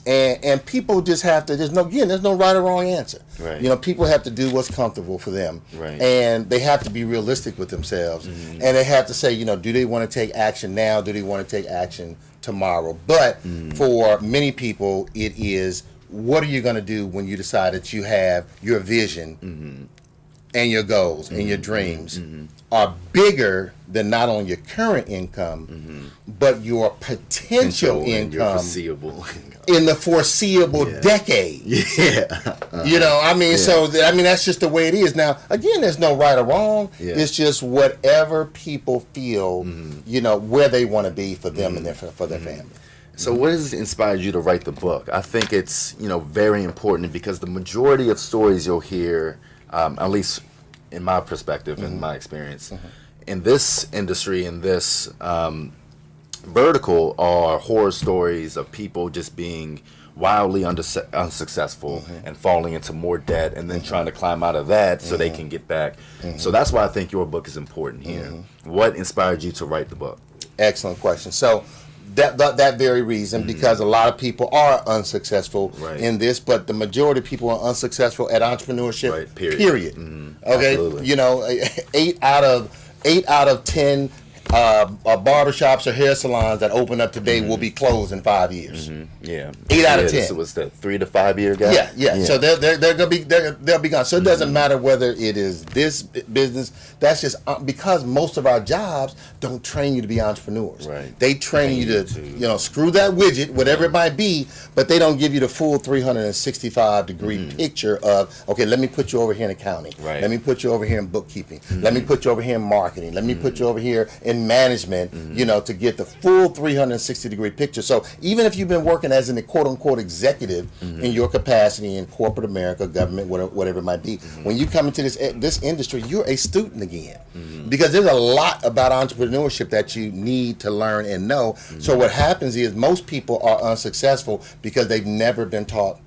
and people just have to. There's no right or wrong answer. Right. People have to do what's comfortable for them, right. And they have to be realistic with themselves, and they have to say, do they want to take action now? Do they want to take action tomorrow? But for many people, it is, what are you going to do when you decide that you have your vision and your goals and your dreams are bigger than not only your current income, but your potential income, your foreseeable in the foreseeable decade. So that's just the way it is. Now, again, there's no right or wrong. It's just whatever people feel, where they want to be for them and for their family. So what has inspired you to write the book? I think it's, very important, because the majority of stories you'll hear, at least in my perspective and my experience, in this industry, in this vertical, are horror stories of people just being wildly unsuccessful and falling into more debt, and then trying to climb out of that so they can get back. So that's why I think your book is important here. What inspired you to write the book? Excellent question. So that very reason, because a lot of people are unsuccessful in this, but the majority of people are unsuccessful at entrepreneurship. Period. Okay, Absolutely. 8 out of 10 barbershops or hair salons that open up today will be closed in 5 years. 8 out of 10. So what's that, 3 to 5 year gap? Yeah. So they're gonna be they'll be gone. So it doesn't matter whether it is this business. That's just because most of our jobs don't train you to be entrepreneurs. Right. They train you to screw that widget, whatever it might be, but they don't give you the full 365 degree picture of, okay, let me put you over here in accounting. Right. Let me put you over here in bookkeeping. Let me put you over here in marketing. Let me put you over here in management, to get the full 360 degree picture. So even if you've been working as an quote unquote executive in your capacity in corporate America, government, whatever it might be, when you come into this industry, you're a student again, because there's a lot about entrepreneurship that you need to learn and know. So what happens is most people are unsuccessful because they've never been taught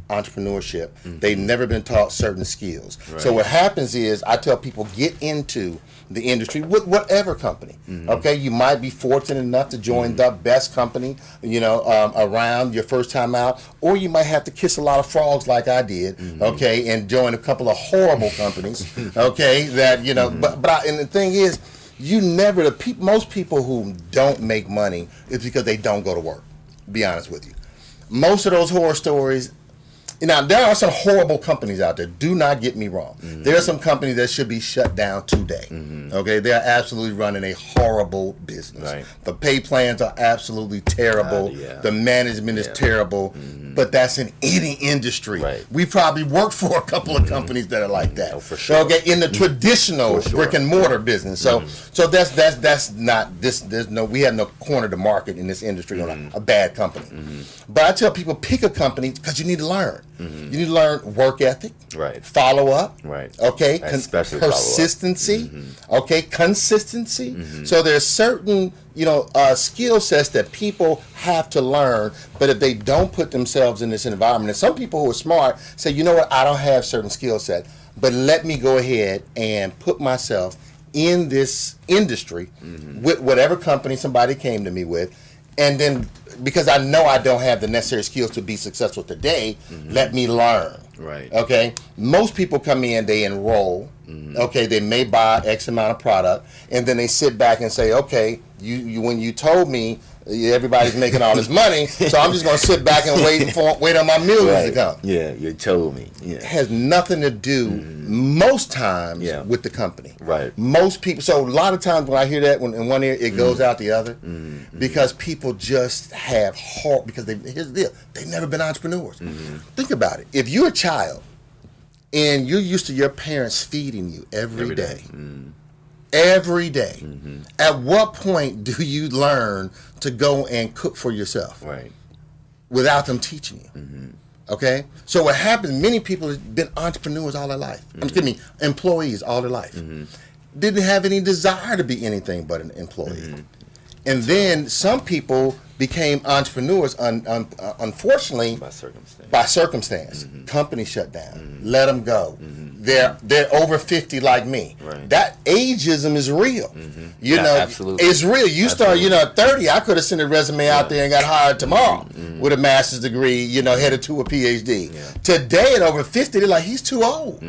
entrepreneurship. They've never been taught certain skills. So what happens is, I tell people, get into the industry with whatever company. Okay, you might be fortunate enough to join the best company, around your first time out, or you might have to kiss a lot of frogs like I did. Okay, and join a couple of horrible companies. Okay, that and the thing is, most people who don't make money is because they don't go to work. Be honest with you. Most of those horror stories. Now, there are some horrible companies out there. Do not get me wrong. There are some companies that should be shut down today. Okay, they are absolutely running a horrible business. The pay plans are absolutely terrible. The management is terrible. But that's in any industry. We probably work for a couple of companies that are like that. For sure. Okay, in the traditional brick and mortar business. So that's not this. We have no corner to market in this industry on a bad company. But I tell people, pick a company because you need to learn. You need to learn work ethic, follow up, okay, persistency, okay, consistency. So there's certain skill sets that people have to learn, but if they don't put themselves in this environment, and some people who are smart say, you know what, I don't have certain skill set, but let me go ahead and put myself in this industry with whatever company somebody came to me with, and then because I know I don't have the necessary skills to be successful today, let me learn. Okay. Most people come in, they enroll. Okay, they may buy X amount of product, and then they sit back and say, okay, you when you told me everybody's making all this money, so I'm just going to sit back and wait on my millions to come. Yeah, you told me. It has nothing to do most times with the company. Most people. So a lot of times when I hear that, in one ear it goes out the other, because people just have heart. Because here's the deal: they've never been entrepreneurs. Think about it. If you're a child and you're used to your parents feeding you every day. Every day. At what point do you learn to go and cook for yourself? Without them teaching you. Okay? So what happens, many people have been entrepreneurs all their life. Excuse me, employees all their life. Didn't have any desire to be anything but an employee. And then some people became entrepreneurs, unfortunately, by circumstance. Company shut down. Let them go. they're over 50 like me. Right. That ageism is real. You know, absolutely. it's real. You start, you know, at 30, I could have sent a resume out there and got hired tomorrow with a master's degree, you know, headed to a PhD. Today at over 50, they're like, he's too old.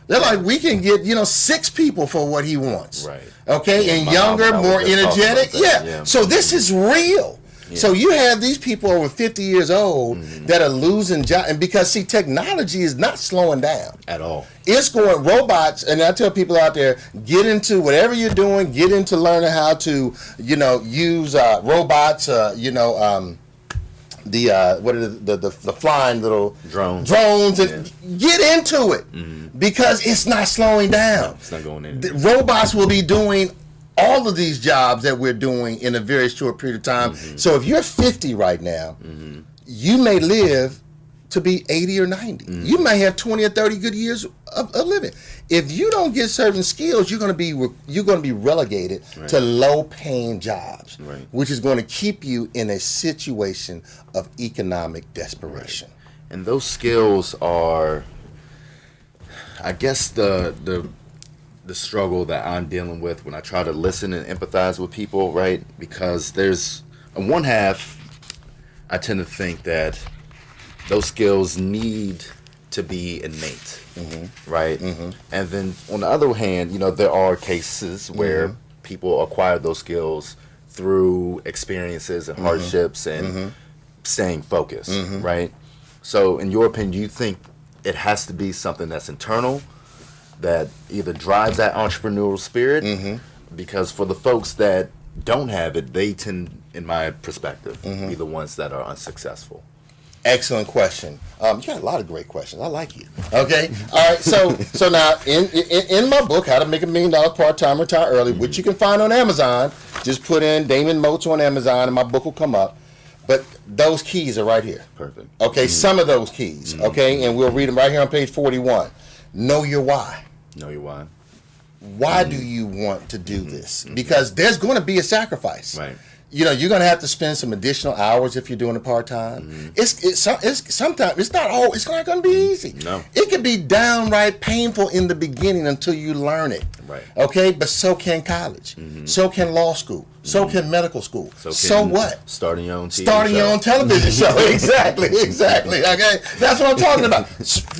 They're like, we can get, you know, 6 people for what he wants. Right. Okay, and younger, more energetic. Yeah. So this is real. So you have these people over 50 years old that are losing jobs, and because see, technology is not slowing down at all. It's going robots, and I tell people out there, get into whatever you're doing, get into learning how to, you know, use robots. You know, the flying little drones, and get into it because it's not slowing down. No, it's not going in. The robots will be doing all of these jobs that we're doing in a very short period of time. So if you're 50 right now, you may live to be 80 or 90. You may have 20 or 30 good years of living. If you don't get certain skills, you're going to be relegated to low-paying jobs, which is going to keep you in a situation of economic desperation. And those skills are, I guess, the struggle that I'm dealing with when I try to listen and empathize with people, right? Because there's, on one half, I tend to think that those skills need to be innate, right? And then on the other hand, you know, there are cases where people acquire those skills through experiences and hardships and staying focused, right? So in your opinion, do you think it has to be something that's internal, that either drives that entrepreneurial spirit? Because for the folks that don't have it, they tend, in my perspective, be the ones that are unsuccessful. Excellent question. You got a lot of great questions. I like you. Okay. All right. So now in my book, How to Make $1 Million Part-Time Retire Early, which you can find on Amazon, just put in Damon Moats on Amazon and my book will come up. But those keys are right here. Perfect. Okay. Some of those keys. Okay. And we'll read them right here on page 41. Know your why. Know your why. Why do you want to do this? Because there's going to be a sacrifice. Right. You know, you're going to have to spend some additional hours if you're doing it part-time. It's sometimes it's not going to be easy. No. It can be downright painful in the beginning until you learn it. Right. Okay, but so can college. So can law school. So can medical school. So what? Starting your own TV Starting show. your own television show. Exactly. Okay, that's what I'm talking about.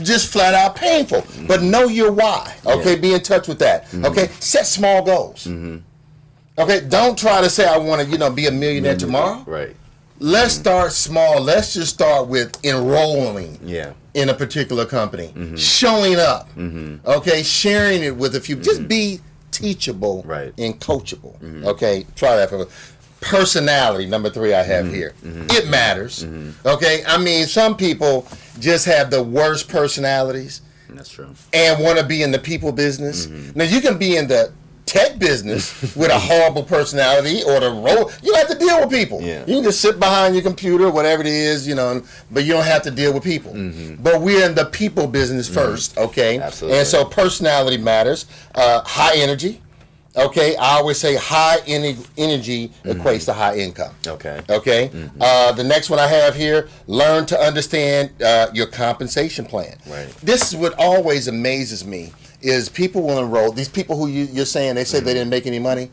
Just flat out painful. But know your why. Okay, be in touch with that. Okay, set small goals. Okay, don't try to say I want to, you know, be a millionaire tomorrow. Right. Let's start small. Let's just start with enrolling in a particular company, showing up, okay, sharing it with a few. Just be teachable and coachable. Okay, try that for personality. Number 3 I have here. It matters. Okay, I mean, some people just have the worst personalities. That's true. And want to be in the people business. Now you can be in the tech business with a horrible personality or the role. You have to deal with people. You can just sit behind your computer, whatever it is, you know, but you don't have to deal with people. But we're in the people business first, okay? Absolutely. And so personality matters. High energy. Okay, I always say high energy equates to high income. Okay. The next one I have here, learn to understand your compensation plan. This is what always amazes me. Is people will enroll, these people who you're saying, they say they didn't make any money,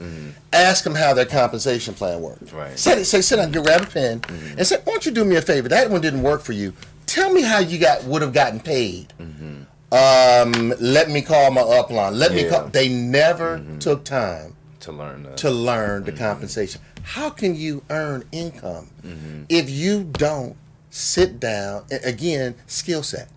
ask them how their compensation plan worked. Say, sit down, grab a pen, and say, why don't you do me a favor? That one didn't work for you. Tell me how you would have gotten paid. Let me call my upline. Let me call. They never took time to learn the compensation. How can you earn income if you don't sit down? Again, skill set.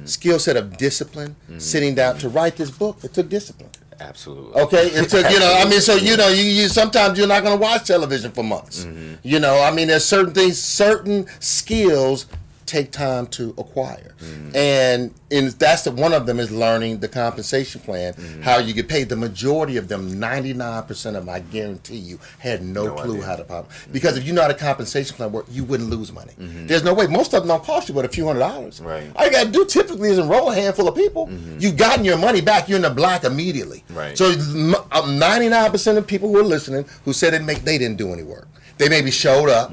Skill set of discipline, sitting down to write this book. It took discipline. Absolutely. Okay, it took, you know, I mean, so, you know, you sometimes you're not going to watch television for months. You know, I mean, there's certain things, certain skills take time to acquire. And that's one of them is learning the compensation plan, how you get paid. The majority of them, 99% of them, I guarantee you, had no clue how to because if you know how the compensation plan works, you wouldn't lose money. There's no way. Most of them don't cost you but a few $100s. All you got to do typically is enroll a handful of people. You've gotten your money back. You're in the black immediately. So 99% of people who are listening who said they didn't do any work. They maybe showed up.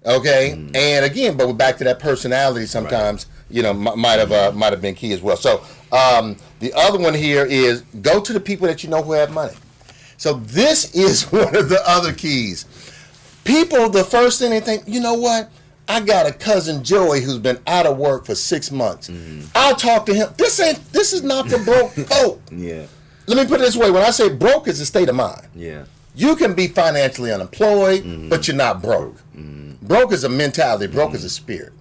Okay, and again, but we're back to that personality. Sometimes, you know, might have been key as well. So The other one here is go to the people that you know who have money. So this is one of the other keys. People, the first thing they think, you know what? I got a cousin Joey who's been out of work for 6 months. I'll talk to him. This is not the broke folk. Yeah. Let me put it this way. When I say broke, it's a state of mind. Yeah. You can be financially unemployed, but you're not broke. Broke is a mentality. Broke is a spirit.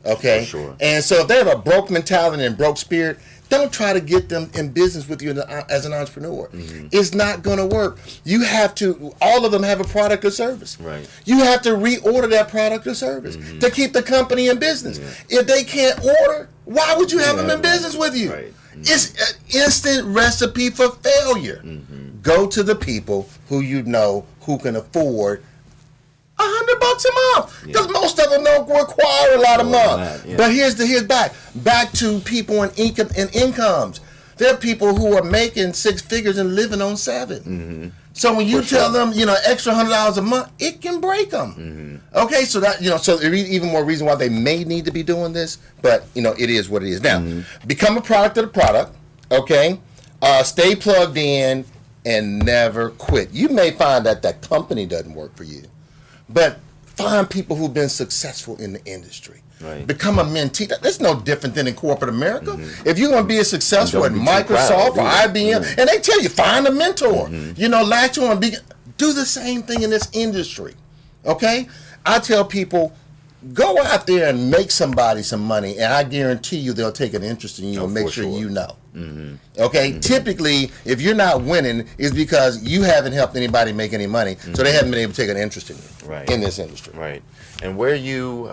Okay? For sure. And so if they have a broke mentality and broke spirit, don't try to get them in business with you as an entrepreneur. It's not going to work. You have to, all of them have a product or service. Right. You have to reorder that product or service to keep the company in business. If they can't order, why would you have them in business with you? Right. It's an instant recipe for failure. Go to the people who you know who can afford $100 a month, because most of them don't require a lot of money. But here's back to people and incomes. There are people who are making 6 figures and living on 7. So when you tell them, extra $100 a month, it can break them. Okay, so that so there is even more reason why they may need to be doing this. But it is what it is. Now, become a product of the product. Okay, stay plugged in and never quit. You may find that company doesn't work for you, but find people who've been successful in the industry. Right. Become a mentee. That's no different than in corporate America. If you're going to be as successful at Microsoft or IBM, and they tell you, find a mentor. Latch on, do the same thing in this industry. Okay? I tell people, go out there and make somebody some money, and I guarantee you they'll take an interest in you and make sure you know. Okay? Typically, if you're not winning, it's because you haven't helped anybody make any money, so they haven't been able to take an interest in you in this industry. Right. And where you,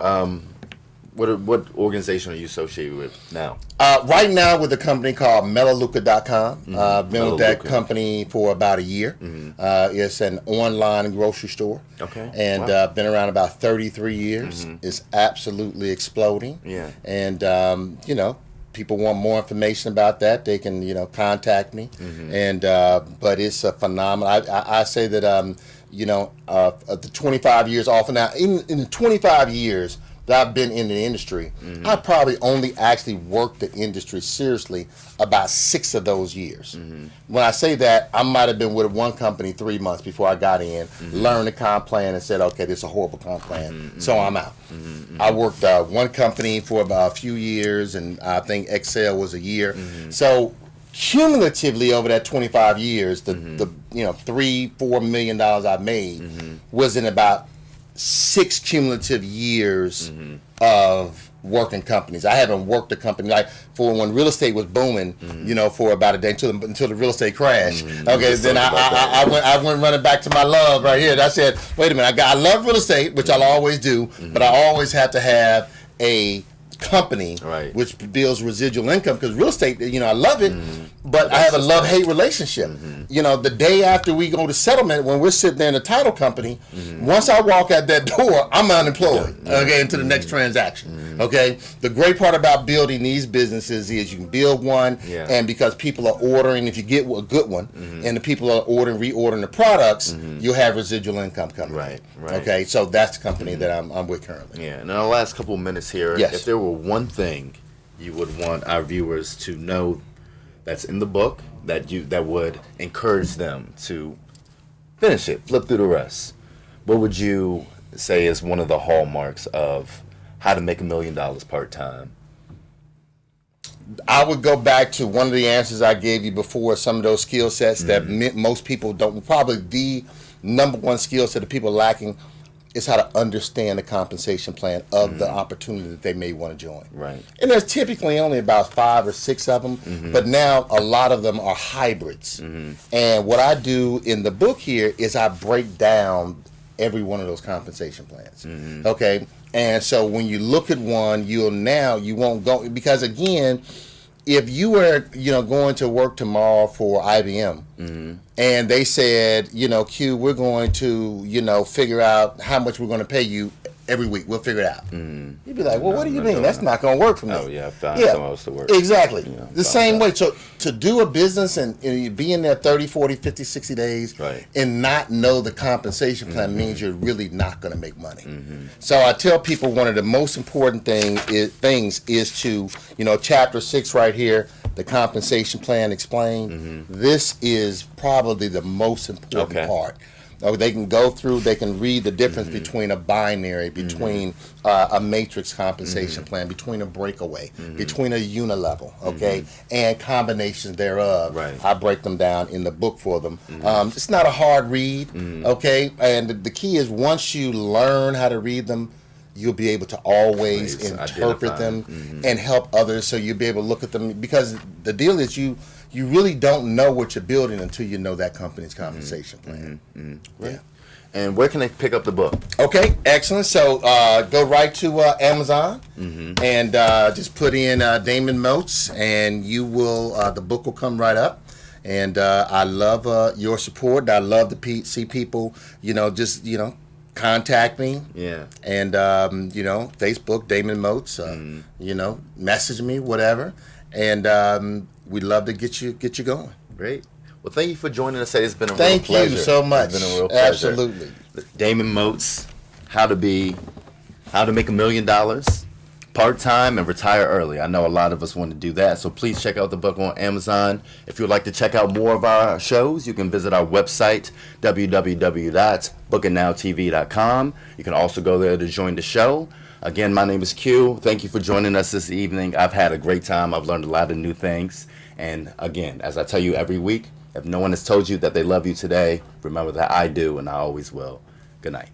what organization are you associated with now? Right now with a company called Melaleuca.com. I've been with that company for about a year. It's an online grocery store. Okay. And been around about 33 years. It's absolutely exploding. Yeah. And, people want more information about that, they can, contact me. And, but it's a phenomenal, I say that, the 25 years off and now, in the 25 years that I've been in the industry, I probably only actually worked the industry seriously about 6 of those years. When I say that, I might have been with one company 3 months before I got in, learned the comp plan and said, okay, this is a horrible comp plan, so I'm out. I worked one company for about a few years, and I think Excel was a year. So cumulatively over that 25 years, the $3-4 million I made was in about 6 cumulative years of working companies. I haven't worked a company like for when real estate was booming, for about a day until the real estate crashed. Okay, then I went running back to my love right here. And I said, wait a minute, I love real estate, which I'll always do, but I always have to have a company which builds residual income, because real estate, I love it, but I have a love-hate relationship. The day after we go to settlement, when we're sitting there in the title company, once I walk out that door, I'm unemployed, into the next transaction. Okay, the great part about building these businesses is you can build one, and because people are ordering, if you get a good one, and the people are reordering the products, you'll have residual income coming. Right. Okay, so that's the company that I'm with currently. Yeah. Now, the last couple of minutes here, if there were one thing you would want our viewers to know that's in the book that would encourage them to finish it, flip through the rest, what would you say is one of the hallmarks of how to make $1 million part-time? I would go back to one of the answers I gave you before, some of those skill sets that most people don't. Probably the number one skill set that people are lacking is how to understand the compensation plan of the opportunity that they may want to join. Right. And there's typically only about 5 or 6 of them, but now a lot of them are hybrids. And what I do in the book here is I break down every one of those compensation plans. Okay. And so when you look at one, you won't go, because again, if you were, going to work tomorrow for IBM, and they said, Q, we're going to, figure out how much we're going to pay you every week. We'll figure it out. You'd be like, well, what do you mean? That's not going to work for me. Oh, yeah, find someone else to work. Exactly. The same way. So to do a business and be in there 30, 40, 50, 60 days and not know the compensation plan means you're really not going to make money. So I tell people one of the most important things is to, chapter 6 right here, the compensation plan explained. This is probably the most important part. They can go through, they can read the difference between a binary, between a matrix compensation plan, between a breakaway, between a unilevel, and combinations thereof. Right. I break them down in the book for them. It's not a hard read, and the key is once you learn how to read them, you'll be able to always interpret them and help others, so you'll be able to look at them, because the deal is you really don't know what you're building until you know that company's compensation plan. Right. And where can they pick up the book? Okay, excellent. So go right to Amazon and just put in Damon Moats, and you will the book will come right up. And I love your support. I love to see people, just contact me. Yeah. And Facebook, Damon Moats. Message me, whatever. And we'd love to get you going. Great. Well, thank you for joining us today. It's been a real pleasure. Thank you so much. It's been a real pleasure. Absolutely. Damon Moats, how to make $1 million part-time and retire early. I know a lot of us want to do that, so please check out the book on Amazon. If you'd like to check out more of our shows, you can visit our website, www.bookitnowtv.com. You can also go there to join the show. Again, my name is Q. Thank you for joining us this evening. I've had a great time. I've learned a lot of new things. And again, as I tell you every week, if no one has told you that they love you today, remember that I do, and I always will. Good night.